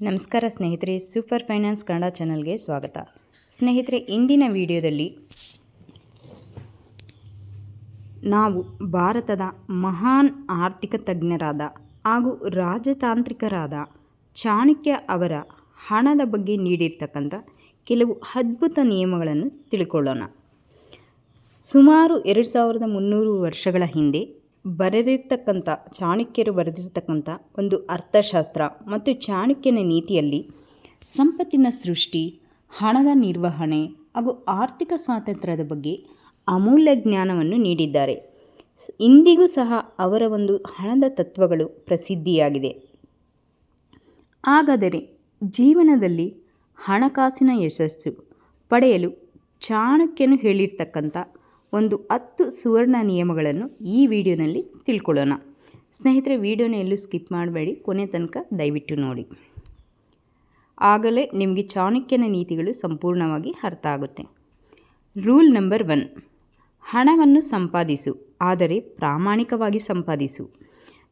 ನಮಸ್ಕಾರ ಸ್ನೇಹಿತರೆ, super finance Kannada ಚಾನಲ್ಗೆ ಸ್ವಾಗತ. ಸ್ನೇಹಿತರೆ, ಇಂದಿನ ವಿಡಿಯೋದಲ್ಲಿ ನಾವು ಭಾರತದ ಮಹಾನ್ ಆರ್ಥಿಕ ತಜ್ಞರಾದ ಹಾಗೂ ರಾಜತಾಂತ್ರಿಕರಾದ ಚಾಣಕ್ಯ ಅವರ ಹಣದ ಬಗ್ಗೆ ನೀಡಿರ್ತಕ್ಕಂಥ ಕೆಲವು ಅದ್ಭುತ ನಿಯಮಗಳನ್ನು ತಿಳ್ಕೊಳ್ಳೋಣ. ಸುಮಾರು 2300 ವರ್ಷಗಳ ಹಿಂದೆ ಬರೆದಿರ್ತಕ್ಕಂಥ ಚಾಣಕ್ಯರು ಬರೆದಿರ್ತಕ್ಕಂಥ ಒಂದು ಅರ್ಥಶಾಸ್ತ್ರ ಮತ್ತು ಚಾಣಕ್ಯನ ನೀತಿಯಲ್ಲಿ ಸಂಪತ್ತಿನ ಸೃಷ್ಟಿ, ಹಣದ ನಿರ್ವಹಣೆ ಹಾಗೂ ಆರ್ಥಿಕ ಸ್ವಾತಂತ್ರ್ಯದ ಬಗ್ಗೆ ಅಮೂಲ್ಯ ಜ್ಞಾನವನ್ನು ನೀಡಿದ್ದಾರೆ. ಇಂದಿಗೂ ಸಹ ಅವರ ಒಂದು ಹಣದ ತತ್ವಗಳು ಪ್ರಸಿದ್ಧಿಯಾಗಿದೆ. ಹಾಗಾದರೆ ಜೀವನದಲ್ಲಿ ಹಣಕಾಸಿನ ಯಶಸ್ಸು ಪಡೆಯಲು ಚಾಣಕ್ಯನು ಹೇಳಿರ್ತಕ್ಕಂಥ ಒಂದು 10 ಸುವರ್ಣ ನಿಯಮಗಳನ್ನು ಈ ವಿಡಿಯೋನಲ್ಲಿ ತಿಳ್ಕೊಳ್ಳೋಣ. ಸ್ನೇಹಿತರೆ, ವಿಡಿಯೋನ ಎಲ್ಲೂ ಸ್ಕಿಪ್ ಮಾಡಬೇಡಿ, ಕೊನೆ ತನಕ ದಯವಿಟ್ಟು ನೋಡಿ. ಆಗಲೇ ನಿಮಗೆ ಚಾಣಕ್ಯನ ನೀತಿಗಳು ಸಂಪೂರ್ಣವಾಗಿ ಅರ್ಥ ಆಗುತ್ತೆ. ರೂಲ್ ನಂಬರ್ 1, ಹಣವನ್ನು ಸಂಪಾದಿಸು, ಆದರೆ ಪ್ರಾಮಾಣಿಕವಾಗಿ ಸಂಪಾದಿಸು.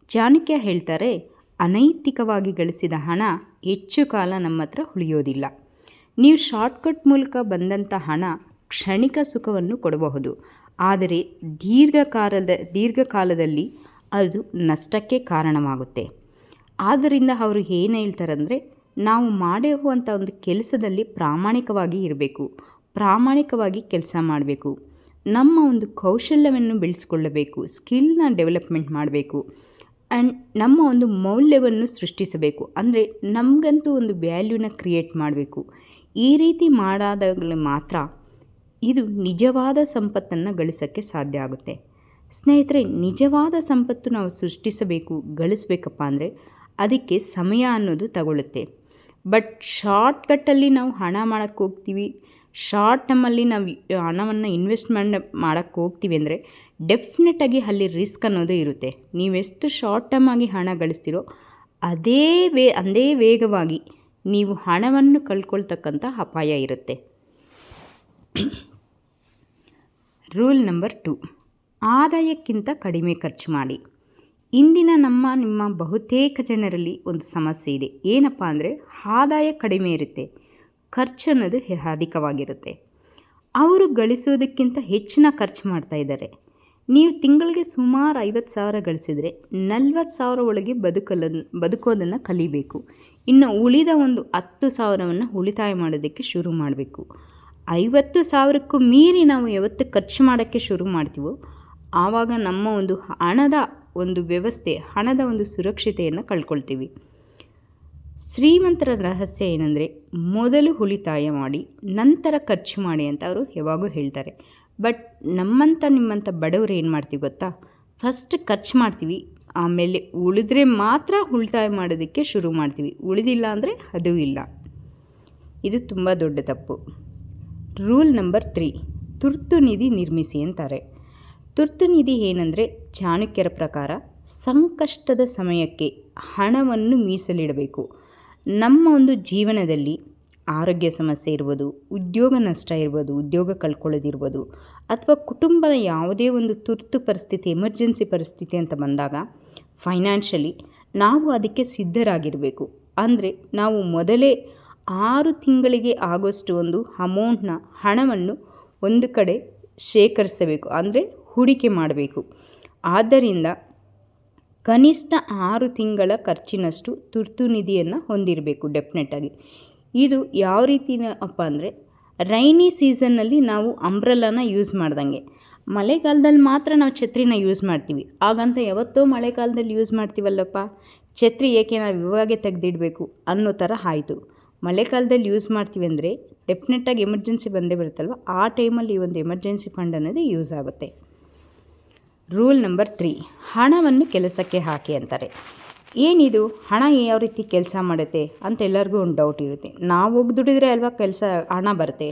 ಚಾಣಕ್ಯ ಹೇಳ್ತಾರೆ, ಅನೈತಿಕವಾಗಿ ಗಳಿಸಿದ ಹಣ ಹೆಚ್ಚು ಕಾಲ ನಮ್ಮ ಹತ್ರ ಉಳಿಯೋದಿಲ್ಲ. ನೀವು ಶಾರ್ಟ್ಕಟ್ ಮೂಲಕ ಬಂದಂಥ ಹಣ ಕ್ಷಣಿಕ ಸುಖವನ್ನು ಕೊಡಬಹುದು, ಆದರೆ ದೀರ್ಘಕಾಲದಲ್ಲಿ ಅದು ನಷ್ಟಕ್ಕೆ ಕಾರಣವಾಗುತ್ತೆ. ಆದ್ದರಿಂದ ಅವರು ಏನು ಹೇಳ್ತಾರಂದರೆ, ನಾವು ಮಾಡಿರುವಂಥ ಒಂದು ಕೆಲಸದಲ್ಲಿ ಪ್ರಾಮಾಣಿಕವಾಗಿ ಇರಬೇಕು, ಪ್ರಾಮಾಣಿಕವಾಗಿ ಕೆಲಸ ಮಾಡಬೇಕು, ನಮ್ಮ ಒಂದು ಕೌಶಲ್ಯವನ್ನು ಬೆಳೆಸ್ಕೊಳ್ಳಬೇಕು, ಸ್ಕಿಲ್ನ ಡೆವಲಪ್ಮೆಂಟ್ ಮಾಡಬೇಕು, ಆ್ಯಂಡ್ ನಮ್ಮ ಒಂದು ಮೌಲ್ಯವನ್ನು ಸೃಷ್ಟಿಸಬೇಕು. ಅಂದರೆ ನಮಗಂತೂ ಒಂದು ವ್ಯಾಲ್ಯೂನ ಕ್ರಿಯೇಟ್ ಮಾಡಬೇಕು. ಈ ರೀತಿ ಮಾಡಾದಾಗಲೇ ಮಾತ್ರ ಇದು ನಿಜವಾದ ಸಂಪತ್ತನ್ನು ಗಳಿಸೋಕ್ಕೆ ಸಾಧ್ಯ ಆಗುತ್ತೆ. ಸ್ನೇಹಿತರೆ, ನಿಜವಾದ ಸಂಪತ್ತು ನಾವು ಸೃಷ್ಟಿಸಬೇಕು, ಗಳಿಸಬೇಕಪ್ಪ ಅಂದರೆ ಅದಕ್ಕೆ ಸಮಯ ಅನ್ನೋದು ತಗೊಳ್ಳುತ್ತೆ. ಬಟ್ ಶಾರ್ಟ್ಕಟ್ಟಲ್ಲಿ ನಾವು ಹಣ ಮಾಡೋಕ್ಕೆ ಹೋಗ್ತೀವಿ, ಶಾರ್ಟ್ ಟರ್ಮಲ್ಲಿ ನಾವು ಹಣವನ್ನು ಇನ್ವೆಸ್ಟ್ಮೆಂಟ್ ಮಾಡೋಕ್ಕೆ ಹೋಗ್ತೀವಿ ಅಂದರೆ ಡೆಫಿನೆಟಾಗಿ ಅಲ್ಲಿ ರಿಸ್ಕ್ ಅನ್ನೋದು ಇರುತ್ತೆ. ನೀವೆಷ್ಟು ಶಾರ್ಟ್ ಟರ್ಮ್ ಆಗಿ ಹಣ ಗಳಿಸ್ತೀರೋ ಅದೇ ವೇಗವಾಗಿ ನೀವು ಹಣವನ್ನು ಕಳ್ಕೊಳ್ತಕ್ಕಂಥ ಅಪಾಯ ಇರುತ್ತೆ. ರೂಲ್ ನಂಬರ್ 2, ಆದಾಯಕ್ಕಿಂತ ಕಡಿಮೆ ಖರ್ಚು ಮಾಡಿ. ಇಂದಿನ ನಿಮ್ಮ ಬಹುತೇಕ ಜನರಲ್ಲಿ ಒಂದು ಸಮಸ್ಯೆ ಇದೆ. ಏನಪ್ಪ ಅಂದರೆ, ಆದಾಯ ಕಡಿಮೆ ಇರುತ್ತೆ, ಖರ್ಚು ಅನ್ನೋದು ಅಧಿಕವಾಗಿರುತ್ತೆ. ಅವರು ಗಳಿಸೋದಕ್ಕಿಂತ ಹೆಚ್ಚಿನ ಖರ್ಚು ಮಾಡ್ತಾ ಇದ್ದಾರೆ. ನೀವು ತಿಂಗಳಿಗೆ ಸುಮಾರು 50,000 ಗಳಿಸಿದರೆ 40,000 ಒಳಗೆ ಬದುಕೋದನ್ನು ಕಲಿಬೇಕು. ಇನ್ನು ಉಳಿದ ಒಂದು 10,000ವನ್ನು ಉಳಿತಾಯ ಮಾಡೋದಕ್ಕೆ ಶುರು ಮಾಡಬೇಕು. 50,000ಕ್ಕೂ ಮೀರಿ ನಾವು ಯಾವತ್ತು ಖರ್ಚು ಮಾಡೋಕ್ಕೆ ಶುರು ಮಾಡ್ತೀವೋ ಆವಾಗ ನಮ್ಮ ಒಂದು ಹಣದ ಒಂದು ವ್ಯವಸ್ಥೆ, ಹಣದ ಒಂದು ಸುರಕ್ಷತೆಯನ್ನು ಕಳ್ಕೊಳ್ತೀವಿ. ಶ್ರೀಮಂತರ ರಹಸ್ಯ ಏನಂದರೆ, ಮೊದಲು ಉಳಿತಾಯ ಮಾಡಿ ನಂತರ ಖರ್ಚು ಮಾಡಿ ಅಂತ ಅವರು ಯಾವಾಗೂ ಹೇಳ್ತಾರೆ. ಬಟ್ ನಿಮ್ಮಂಥ ಬಡವರು ಏನು ಮಾಡ್ತೀವಿ ಗೊತ್ತಾ, ಫಸ್ಟ್ ಖರ್ಚು ಮಾಡ್ತೀವಿ, ಆಮೇಲೆ ಉಳಿದ್ರೆ ಮಾತ್ರ ಉಳಿತಾಯ ಮಾಡೋದಕ್ಕೆ ಶುರು ಮಾಡ್ತೀವಿ. ಉಳಿದಿಲ್ಲ ಅಂದರೆ ಅದೂ ಇಲ್ಲ. ಇದು ತುಂಬ ದೊಡ್ಡ ತಪ್ಪು. ರೂಲ್ ನಂಬರ್ 3, ತುರ್ತು ನಿಧಿ ನಿರ್ಮಿಸಿ ಅಂತಾರೆ. ತುರ್ತು ನಿಧಿ ಏನಂದರೆ, ಚಾಣಕ್ಯರ ಪ್ರಕಾರ ಸಂಕಷ್ಟದ ಸಮಯಕ್ಕೆ ಹಣವನ್ನು ಮೀಸಲಿಡಬೇಕು. ನಮ್ಮ ಒಂದು ಜೀವನದಲ್ಲಿ ಆರೋಗ್ಯ ಸಮಸ್ಯೆ ಇರ್ಬೋದು, ಉದ್ಯೋಗ ನಷ್ಟ ಇರ್ಬೋದು, ಉದ್ಯೋಗ ಕಳ್ಕೊಳ್ಳೋದಿರ್ಬೋದು, ಅಥವಾ ಕುಟುಂಬದ ಯಾವುದೇ ಒಂದು ತುರ್ತು ಪರಿಸ್ಥಿತಿ, ಎಮರ್ಜೆನ್ಸಿ ಪರಿಸ್ಥಿತಿ ಅಂತ ಬಂದಾಗ ಫೈನಾನ್ಷಿಯಲಿ ನಾವು ಅದಕ್ಕೆ ಸಿದ್ಧರಾಗಿರಬೇಕು. ಅಂದರೆ ನಾವು ಮೊದಲೇ 6 ತಿಂಗಳಿಗೆ ಆಗೋಷ್ಟು ಒಂದು ಹಣವನ್ನು ಒಂದು ಕಡೆ ಶೇಖರಿಸಬೇಕು, ಅಂದರೆ ಹೂಡಿಕೆ ಮಾಡಬೇಕು. ಆದ್ದರಿಂದ ಕನಿಷ್ಠ 6 ತಿಂಗಳ ಖರ್ಚಿನಷ್ಟು ತುರ್ತು ನಿಧಿಯನ್ನು ಹೊಂದಿರಬೇಕು ಡೆಫಿನೆಟಾಗಿ. ಇದು ಯಾವ ರೀತಿನಪ್ಪ ಅಂದರೆ, ರೈನಿ ಸೀಸನ್ನಲ್ಲಿ ನಾವು ಅಂಬ್ರೆಲಾನ ಯೂಸ್ ಮಾಡ್ದಂಗೆ. ಮಳೆಗಾಲದಲ್ಲಿ ಮಾತ್ರ ನಾವು ಛತ್ರಿನ ಯೂಸ್ ಮಾಡ್ತೀವಿ. ಹಾಗಂತ ಯಾವತ್ತೋ ಮಳೆಗಾಲದಲ್ಲಿ ಯೂಸ್ ಮಾಡ್ತೀವಲ್ಲಪ್ಪ, ಛತ್ರಿ ಏಕೆ ನಾವು ಇವಾಗೆ ತೆಗೆದಿಡಬೇಕು ಅನ್ನೋ ಥರ ಆಯಿತು. ಮಳೆಗಾಲದಲ್ಲಿ ಯೂಸ್ ಮಾಡ್ತೀವಿ ಅಂದರೆ ಡೆಫಿನೆಟಾಗಿ ಎಮರ್ಜೆನ್ಸಿ ಬಂದೇ ಬರುತ್ತಲ್ವ, ಆ ಟೈಮಲ್ಲಿ ಈ ಒಂದು ಎಮರ್ಜೆನ್ಸಿ ಫಂಡ್ ಅನ್ನೋದು ಯೂಸ್ ಆಗುತ್ತೆ. ರೂಲ್ ನಂಬರ್ 3, ಹಣವನ್ನು ಕೆಲಸಕ್ಕೆ ಹಾಕಿ ಅಂತಾರೆ. ಏನಿದು ಹಣ ಯಾವ ರೀತಿ ಕೆಲಸ ಮಾಡುತ್ತೆ ಅಂತ ಎಲ್ಲರಿಗೂ ಒಂದು ಡೌಟ್ ಇರುತ್ತೆ. ನಾವು ಹೋಗಿ ದುಡಿದ್ರೆ ಅಲ್ವಾ ಹಣ ಬರುತ್ತೆ,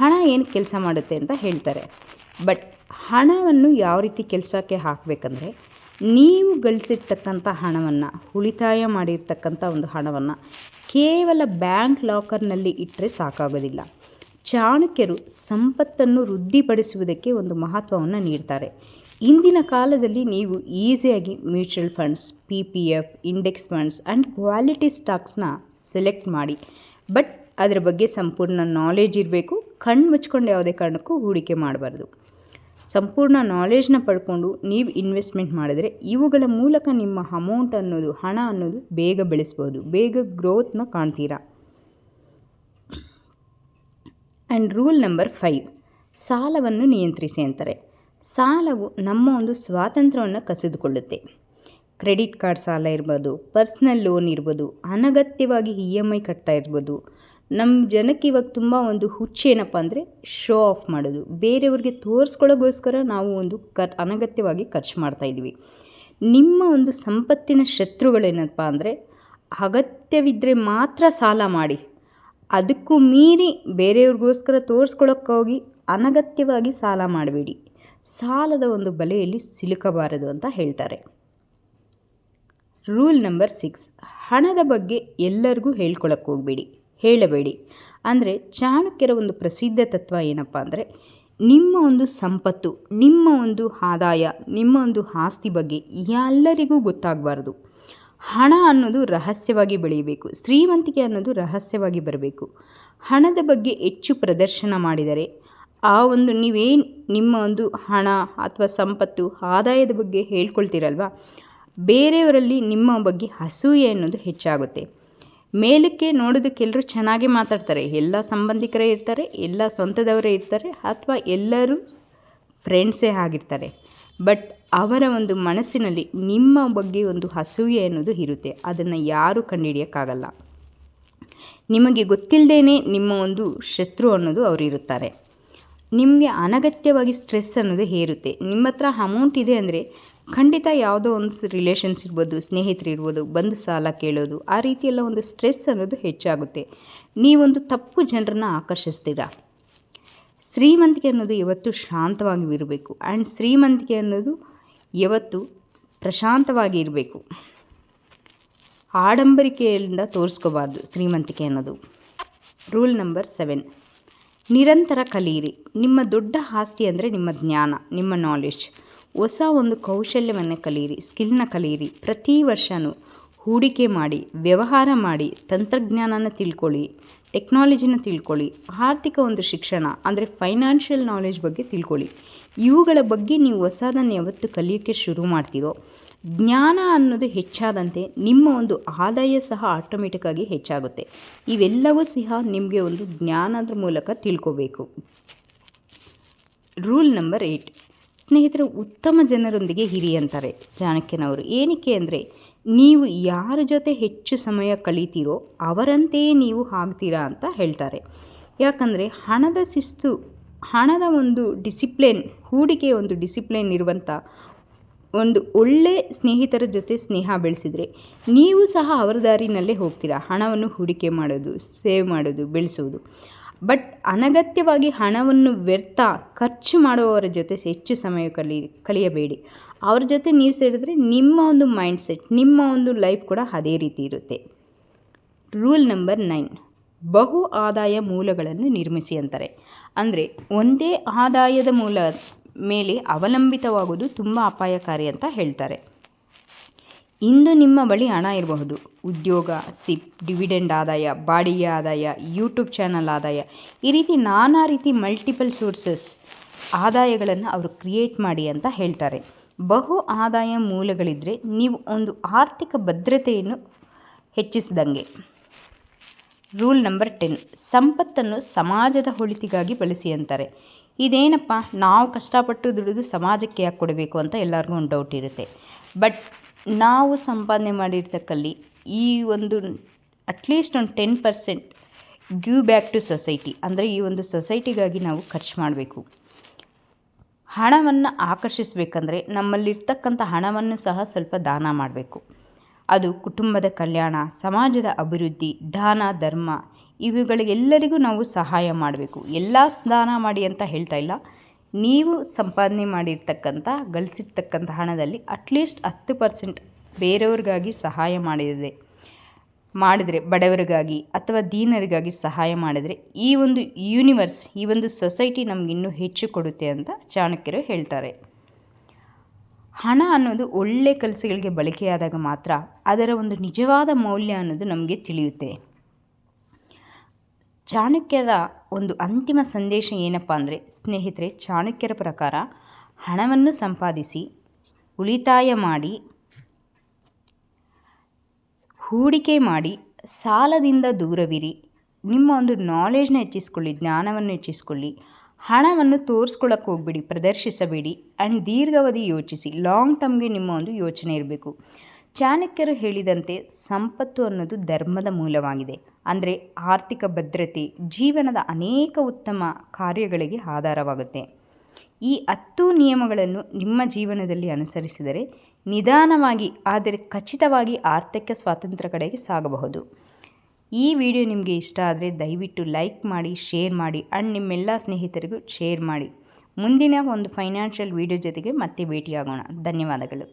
ಹಣ ಏನು ಕೆಲಸ ಮಾಡುತ್ತೆ ಅಂತ ಹೇಳ್ತಾರೆ. ಬಟ್ ಹಣವನ್ನು ಯಾವ ರೀತಿ ಕೆಲಸಕ್ಕೆ ಹಾಕಬೇಕಂದ್ರೆ, ನೀವು ಗಳಿಸಿರ್ತಕ್ಕಂಥ ಹಣವನ್ನು, ಉಳಿತಾಯ ಮಾಡಿರ್ತಕ್ಕಂಥ ಒಂದು ಹಣವನ್ನು ಕೇವಲ ಬ್ಯಾಂಕ್ ಲಾಕರ್ನಲ್ಲಿ ಇಟ್ಟರೆ ಸಾಕಾಗೋದಿಲ್ಲ. ಚಾಣಕ್ಯರು ಸಂಪತ್ತನ್ನು ವೃದ್ಧಿಪಡಿಸುವುದಕ್ಕೆ ಒಂದು ಮಹತ್ವವನ್ನು ನೀಡ್ತಾರೆ. ಇಂದಿನ ಕಾಲದಲ್ಲಿ ನೀವು ಈಸಿಯಾಗಿ mutual funds, PPF, index funds and quality ಸ್ಟಾಕ್ಸ್ನ ಸೆಲೆಕ್ಟ್ ಮಾಡಿ. ಬಟ್ ಅದರ ಬಗ್ಗೆ ಸಂಪೂರ್ಣ ನಾಲೆಜ್ ಇರಬೇಕು. ಕಣ್ಣು ಮುಚ್ಕೊಂಡು ಯಾವುದೇ ಕಾರಣಕ್ಕೂ ಹೂಡಿಕೆ ಮಾಡಬಾರ್ದು. ಸಂಪೂರ್ಣ ನಾಲೆಜ್ನ ಪಡ್ಕೊಂಡು ನೀವು ಇನ್ವೆಸ್ಟ್ಮೆಂಟ್ ಮಾಡಿದರೆ ಇವುಗಳ ಮೂಲಕ ನಿಮ್ಮ ಅಮೌಂಟ್ ಅನ್ನೋದು, ಹಣ ಅನ್ನೋದು ಬೇಗ ಬೆಳೆಸ್ಬೋದು, ಬೇಗ ಗ್ರೋತ್ನ ಕಾಣ್ತೀರಾ. ಆ್ಯಂಡ್ ರೂಲ್ ನಂಬರ್ 5, ಸಾಲವನ್ನು ನಿಯಂತ್ರಿಸಿ ಅಂತಾರೆ. ಸಾಲವು ನಮ್ಮ ಒಂದು ಸ್ವಾತಂತ್ರ್ಯವನ್ನು ಕಸಿದುಕೊಳ್ಳುತ್ತೆ. ಕ್ರೆಡಿಟ್ ಕಾರ್ಡ್ ಸಾಲ ಇರ್ಬೋದು, ಪರ್ಸ್ನಲ್ ಲೋನ್ ಇರ್ಬೋದು, ಅನಗತ್ಯವಾಗಿ EMI ಕಟ್ತಾ ಇರ್ಬೋದು. ನಮ್ಮ ಜನಕ್ಕೆ ಇವಾಗ ತುಂಬ ಒಂದು ಹುಚ್ಚೇನಪ್ಪ ಅಂದರೆ ಶೋ ಆಫ್ ಮಾಡೋದು. ಬೇರೆಯವ್ರಿಗೆ ತೋರಿಸ್ಕೊಳ್ಳೋಗೋಸ್ಕರ ನಾವು ಒಂದು ಅನಗತ್ಯವಾಗಿ ಖರ್ಚು ಮಾಡ್ತಾಯಿದ್ವಿ. ನಿಮ್ಮ ಒಂದು ಸಂಪತ್ತಿನ ಶತ್ರುಗಳೇನಪ್ಪ ಅಂದರೆ ಅಗತ್ಯವಿದ್ದರೆ ಮಾತ್ರ ಸಾಲ ಮಾಡಿ, ಅದಕ್ಕೂ ಮೀರಿ ಬೇರೆಯವ್ರಿಗೋಸ್ಕರ ತೋರಿಸ್ಕೊಳ್ಳೋಕ್ಕೋಗಿ ಅನಗತ್ಯವಾಗಿ ಸಾಲ ಮಾಡಬೇಡಿ. ಸಾಲದ ಒಂದು ಬಲೆಯಲ್ಲಿ ಸಿಲುಕಬಾರದು ಅಂತ ಹೇಳ್ತಾರೆ. ರೂಲ್ ನಂಬರ್ 6, ಹಣದ ಬಗ್ಗೆ ಎಲ್ಲರಿಗೂ ಹೇಳಬೇಡಿ. ಅಂದರೆ ಚಾಣಕ್ಯರ ಒಂದು ಪ್ರಸಿದ್ಧ ತತ್ವ ಏನಪ್ಪ ಅಂದರೆ, ನಿಮ್ಮ ಒಂದು ಸಂಪತ್ತು, ನಿಮ್ಮ ಒಂದು ಆದಾಯ, ನಿಮ್ಮ ಒಂದು ಆಸ್ತಿ ಬಗ್ಗೆ ಎಲ್ಲರಿಗೂ ಗೊತ್ತಾಗಬಾರ್ದು. ಹಣ ಅನ್ನೋದು ರಹಸ್ಯವಾಗಿ ಬೆಳೆಯಬೇಕು. ಶ್ರೀಮಂತಿಕೆ ಅನ್ನೋದು ರಹಸ್ಯವಾಗಿ ಬರಬೇಕು. ಹಣದ ಬಗ್ಗೆ ಹೆಚ್ಚು ಪ್ರದರ್ಶನ ಮಾಡಿದರೆ ಆ ಒಂದು ನೀವೇನು ನಿಮ್ಮ ಒಂದು ಹಣ ಅಥವಾ ಸಂಪತ್ತು, ಆದಾಯದ ಬಗ್ಗೆ ಹೇಳ್ಕೊಳ್ತೀರಲ್ವ, ಬೇರೆಯವರಲ್ಲಿ ನಿಮ್ಮ ಬಗ್ಗೆ ಅಸೂಯೆ ಅನ್ನೋದು ಹೆಚ್ಚಾಗುತ್ತೆ. ಮೇಲಕ್ಕೆ ನೋಡೋದಕ್ಕೆ ಎಲ್ಲರೂ ಚೆನ್ನಾಗೇ ಮಾತಾಡ್ತಾರೆ, ಎಲ್ಲ ಸಂಬಂಧಿಕರೇ ಇರ್ತಾರೆ, ಎಲ್ಲ ಸ್ವಂತದವರೇ ಇರ್ತಾರೆ, ಅಥವಾ ಎಲ್ಲರೂ ಫ್ರೆಂಡ್ಸೇ ಆಗಿರ್ತಾರೆ. ಬಟ್ ಅವರ ಒಂದು ಮನಸ್ಸಿನಲ್ಲಿ ನಿಮ್ಮ ಬಗ್ಗೆ ಒಂದು ಅಸೂಯೆ ಅನ್ನೋದು ಇರುತ್ತೆ. ಅದನ್ನು ಯಾರೂ ಕಂಡುಹಿಡಿಯೋಕ್ಕಾಗಲ್ಲ. ನಿಮಗೆ ಗೊತ್ತಿಲ್ಲದೇ ನಿಮ್ಮ ಒಂದು ಶತ್ರು ಅನ್ನೋದು ಅವರು ಇರುತ್ತಾರೆ. ನಿಮಗೆ ಅನಗತ್ಯವಾಗಿ ಸ್ಟ್ರೆಸ್ ಅನ್ನೋದು ಹೇರುತ್ತೆ. ನಿಮ್ಮ ಹತ್ರ ಅಮೌಂಟ್ ಇದೆ ಅಂದರೆ ಖಂಡಿತ ಯಾವುದೋ ಒಂದು ರಿಲೇಷನ್ಸ್ ಇರ್ಬೋದು, ಸ್ನೇಹಿತರು ಇರ್ಬೋದು, ಬಂದು ಸಾಲ ಕೇಳೋದು, ಆ ರೀತಿಯೆಲ್ಲ ಒಂದು ಸ್ಟ್ರೆಸ್ ಅನ್ನೋದು ಹೆಚ್ಚಾಗುತ್ತೆ. ನೀವೊಂದು ತಪ್ಪು ಜನರನ್ನು ಆಕರ್ಷಿಸ್ತೀರಾ. ಶ್ರೀಮಂತಿಕೆ ಅನ್ನೋದು ಯಾವತ್ತೂ ಶಾಂತವಾಗಿ ಇರಬೇಕು. ಆ್ಯಂಡ್ ಶ್ರೀಮಂತಿಕೆ ಅನ್ನೋದು ಯಾವತ್ತೂ ಪ್ರಶಾಂತವಾಗಿ ಇರಬೇಕು. ಆಡಂಬರಿಕೆಯಿಂದ ತೋರಿಸ್ಕೋಬಾರ್ದು ಶ್ರೀಮಂತಿಕೆ ಅನ್ನೋದು. ರೂಲ್ ನಂಬರ್ 7, ನಿರಂತರ ಕಲಿಯಿರಿ. ನಿಮ್ಮ ದೊಡ್ಡ ಆಸ್ತಿ ಅಂದರೆ ನಿಮ್ಮ ಜ್ಞಾನ, ನಿಮ್ಮ ನಾಲೆಡ್ಜ್. ಹೊಸ ಒಂದು ಕೌಶಲ್ಯವನ್ನು ಕಲಿಯಿರಿ, ಸ್ಕಿಲ್ನ ಕಲಿಯಿರಿ. ಪ್ರತಿ ವರ್ಷವೂ ಹೂಡಿಕೆ ಮಾಡಿ, ವ್ಯವಹಾರ ಮಾಡಿ, ತಂತ್ರಜ್ಞಾನನ ತಿಳ್ಕೊಳ್ಳಿ, ಟೆಕ್ನಾಲಜಿನ ತಿಳ್ಕೊಳ್ಳಿ, ಆರ್ಥಿಕ ಒಂದು ಶಿಕ್ಷಣ ಅಂದರೆ ಫೈನಾನ್ಷಿಯಲ್ ನಾಲೆಡ್ಜ್ ಬಗ್ಗೆ ತಿಳ್ಕೊಳ್ಳಿ. ಇವುಗಳ ಬಗ್ಗೆ ನೀವು ಹೊಸದನ್ನು ಯಾವತ್ತು ಕಲಿಯೋಕ್ಕೆ ಶುರು ಮಾಡ್ತೀರೋ, ಜ್ಞಾನ ಅನ್ನೋದು ಹೆಚ್ಚಾದಂತೆ ನಿಮ್ಮ ಒಂದು ಆದಾಯ ಸಹ ಆಟೋಮೆಟಿಕ್ಕಾಗಿ ಹೆಚ್ಚಾಗುತ್ತೆ. ಇವೆಲ್ಲವೂ ಸಹ ನಿಮಗೆ ಒಂದು ಜ್ಞಾನದ ಮೂಲಕ ತಿಳ್ಕೋಬೇಕು. ರೂಲ್ ನಂಬರ್ 8, ಸ್ನೇಹಿತರು, ಉತ್ತಮ ಜನರೊಂದಿಗೆ ಇರಿ ಅಂತಾರೆ ಚಾಣಕ್ಯನವರು. ಏನಕ್ಕೆ ಅಂದರೆ, ನೀವು ಯಾರ ಜೊತೆ ಹೆಚ್ಚು ಸಮಯ ಕಳೀತೀರೋ ಅವರಂತೆಯೇ ನೀವು ಆಗ್ತೀರಾ ಅಂತ ಹೇಳ್ತಾರೆ. ಯಾಕಂದರೆ ಹಣದ ಶಿಸ್ತು, ಹಣದ ಒಂದು ಡಿಸಿಪ್ಲಿನ್, ಹೂಡಿಕೆಯ ಒಂದು ಡಿಸಿಪ್ಲಿನ್ ಇರುವಂಥ ಒಂದು ಒಳ್ಳೆಯ ಸ್ನೇಹಿತರ ಜೊತೆ ಸ್ನೇಹ ಬೆಳೆಸಿದರೆ ನೀವು ಸಹ ಅವರ ದಾರಿನಲ್ಲೇ ಹೋಗ್ತೀರಾ. ಹಣವನ್ನು ಹೂಡಿಕೆ ಮಾಡೋದು, ಸೇವ್ ಮಾಡೋದು, ಬೆಳೆಸೋದು. ಬಟ್ ಅನಗತ್ಯವಾಗಿ ಹಣವನ್ನು ವ್ಯರ್ಥ ಖರ್ಚು ಮಾಡುವವರ ಜೊತೆ ಹೆಚ್ಚು ಸಮಯ ಕಳೆಯಬೇಡಿ. ಅವ್ರ ಜೊತೆ ನೀವು ಸೇರಿದ್ರೆ ನಿಮ್ಮ ಒಂದು ಮೈಂಡ್ಸೆಟ್, ನಿಮ್ಮ ಒಂದು ಲೈಫ್ ಕೂಡ ಅದೇ ರೀತಿ ಇರುತ್ತೆ. ರೂಲ್ ನಂಬರ್ 9, ಬಹು ಆದಾಯ ಮೂಲಗಳನ್ನು ನಿರ್ಮಿಸಿ ಅಂತಾರೆ. ಅಂದರೆ ಒಂದೇ ಆದಾಯದ ಮೂಲ ಮೇಲೆ ಅವಲಂಬಿತವಾಗುವುದು ತುಂಬ ಅಪಾಯಕಾರಿ ಅಂತ ಹೇಳ್ತಾರೆ. ಇಂದು ನಿಮ್ಮ ಬಳಿ ಹಣ ಇರಬಹುದು, ಉದ್ಯೋಗ, ಸಿಪ್, ಡಿವಿಡೆಂಡ್ ಆದಾಯ, ಬಾಡಿಗೆ ಆದಾಯ, ಯೂಟ್ಯೂಬ್ ಚಾನಲ್ ಆದಾಯ, ಈ ರೀತಿ ನಾನಾ ರೀತಿ ಮಲ್ಟಿಪಲ್ ಸೋರ್ಸಸ್ ಆದಾಯಗಳನ್ನು ಅವರು ಕ್ರಿಯೇಟ್ ಮಾಡಿ ಅಂತ ಹೇಳ್ತಾರೆ. ಬಹು ಆದಾಯ ಮೂಲಗಳಿದ್ದರೆ ನೀವು ಒಂದು ಆರ್ಥಿಕ ಭದ್ರತೆಯನ್ನು ಹೆಚ್ಚಿಸಿದಂಗೆ. ರೂಲ್ ನಂಬರ್ 10, ಸಂಪತ್ತನ್ನು ಸಮಾಜದ ಒಳಿತಿಗಾಗಿ ಬಳಸಿ ಅಂತಾರೆ. ಇದೇನಪ್ಪ, ನಾವು ಕಷ್ಟಪಟ್ಟು ದುಡಿದು ಸಮಾಜಕ್ಕೆ ಯಾಕೆ ಕೊಡಬೇಕು ಅಂತ ಎಲ್ಲರಿಗೂ ಒಂದು ಡೌಟ್ ಇರುತ್ತೆ. ಬಟ್ ನಾವು ಸಂಪಾದನೆ ಮಾಡಿರ್ತಕ್ಕಲ್ಲಿ ಈ ಒಂದು ಅಟ್ಲೀಸ್ಟ್ ಒಂದು 10% ಗಿವ್ ಬ್ಯಾಕ್ ಟು ಸೊಸೈಟಿ, ಅಂದರೆ ಈ ಒಂದು ಸೊಸೈಟಿಗಾಗಿ ನಾವು ಖರ್ಚು ಮಾಡಬೇಕು. ಹಣವನ್ನು ಆಕರ್ಷಿಸಬೇಕಂದ್ರೆ ನಮ್ಮಲ್ಲಿರ್ತಕ್ಕಂಥ ಹಣವನ್ನು ಸಹ ಸ್ವಲ್ಪ ದಾನ ಮಾಡಬೇಕು. ಅದು ಕುಟುಂಬದ ಕಲ್ಯಾಣ, ಸಮಾಜದ ಅಭಿವೃದ್ಧಿ, ದಾನ ಧರ್ಮ, ಇವುಗಳಿಗೆಲ್ಲರಿಗೂ ನಾವು ಸಹಾಯ ಮಾಡಬೇಕು. ಎಲ್ಲ ದಾನ ಮಾಡಿ ಅಂತ ಹೇಳ್ತಾ ಇಲ್ಲ. ನೀವು ಸಂಪಾದನೆ ಗಳಿಸಿರ್ತಕ್ಕಂಥ ಹಣದಲ್ಲಿ ಅಟ್ಲೀಸ್ಟ್ 10% ಬೇರೆಯವ್ರಿಗಾಗಿ ಸಹಾಯ ಮಾಡಿದರೆ ಬಡವರಿಗಾಗಿ ಅಥವಾ ದೀನರಿಗಾಗಿ ಸಹಾಯ ಮಾಡಿದರೆ ಈ ಒಂದು ಯೂನಿವರ್ಸ್, ಈ ಒಂದು ಸೊಸೈಟಿ ನಮಗಿನ್ನೂ ಹೆಚ್ಚು ಕೊಡುತ್ತೆ ಅಂತ ಚಾಣಕ್ಯರು ಹೇಳ್ತಾರೆ. ಹಣ ಅನ್ನೋದು ಒಳ್ಳೆ ಕೆಲಸಗಳಿಗೆ ಬಳಕೆಯಾದಾಗ ಮಾತ್ರ ಅದರ ಒಂದು ನಿಜವಾದ ಮೌಲ್ಯ ಅನ್ನೋದು ನಮಗೆ ತಿಳಿಯುತ್ತೆ. ಚಾಣಕ್ಯರ ಒಂದು ಅಂತಿಮ ಸಂದೇಶ ಏನಪ್ಪ ಅಂದರೆ, ಸ್ನೇಹಿತರೆ, ಚಾಣಕ್ಯರ ಪ್ರಕಾರ ಹಣವನ್ನು ಸಂಪಾದಿಸಿ, ಉಳಿತಾಯ ಮಾಡಿ, ಹೂಡಿಕೆ ಮಾಡಿ, ಸಾಲದಿಂದ ದೂರವಿರಿ, ನಿಮ್ಮ ಒಂದು ನಾಲೆಡ್ಜ್ನ ಹೆಚ್ಚಿಸ್ಕೊಳ್ಳಿ, ಜ್ಞಾನವನ್ನು ಹೆಚ್ಚಿಸ್ಕೊಳ್ಳಿ, ಹಣವನ್ನು ತೋರಿಸ್ಕೊಳ್ಳೋಕೆ ಹೋಗ್ಬೇಡಿ, ಪ್ರದರ್ಶಿಸಬೇಡಿ, ಆ್ಯಂಡ್ ದೀರ್ಘಾವಧಿ ಯೋಚಿಸಿ. ಲಾಂಗ್ ಟರ್ಮ್ಗೆ ನಿಮ್ಮ ಒಂದು ಯೋಚನೆ ಇರಬೇಕು. ಚಾಣಕ್ಯರು ಹೇಳಿದಂತೆ ಸಂಪತ್ತು ಅನ್ನೋದು ಧರ್ಮದ ಮೂಲವಾಗಿದೆ. ಅಂದರೆ ಆರ್ಥಿಕ ಭದ್ರತೆ ಜೀವನದ ಅನೇಕ ಉತ್ತಮ ಕಾರ್ಯಗಳಿಗೆ ಆಧಾರವಾಗುತ್ತೆ. ಈ 10 ನಿಯಮಗಳನ್ನು ನಿಮ್ಮ ಜೀವನದಲ್ಲಿ ಅನುಸರಿಸಿದರೆ ನಿಧಾನವಾಗಿ ಆದರೆ ಖಚಿತವಾಗಿ ಆರ್ಥಿಕ ಸ್ವಾತಂತ್ರ್ಯ ಕಡೆಗೆ ಸಾಗಬಹುದು. ಈ ವಿಡಿಯೋ ನಿಮಗೆ ಇಷ್ಟ ಆದರೆ ದಯವಿಟ್ಟು ಲೈಕ್ ಮಾಡಿ, ಶೇರ್ ಮಾಡಿ, ಆ್ಯಂಡ್ ನಿಮ್ಮೆಲ್ಲ ಸ್ನೇಹಿತರಿಗೂ ಶೇರ್ ಮಾಡಿ. ಮುಂದಿನ ಒಂದು ಫೈನಾನ್ಷಿಯಲ್ ವಿಡಿಯೋ ಜೊತೆಗೆ ಮತ್ತೆ ಭೇಟಿಯಾಗೋಣ. ಧನ್ಯವಾದಗಳು.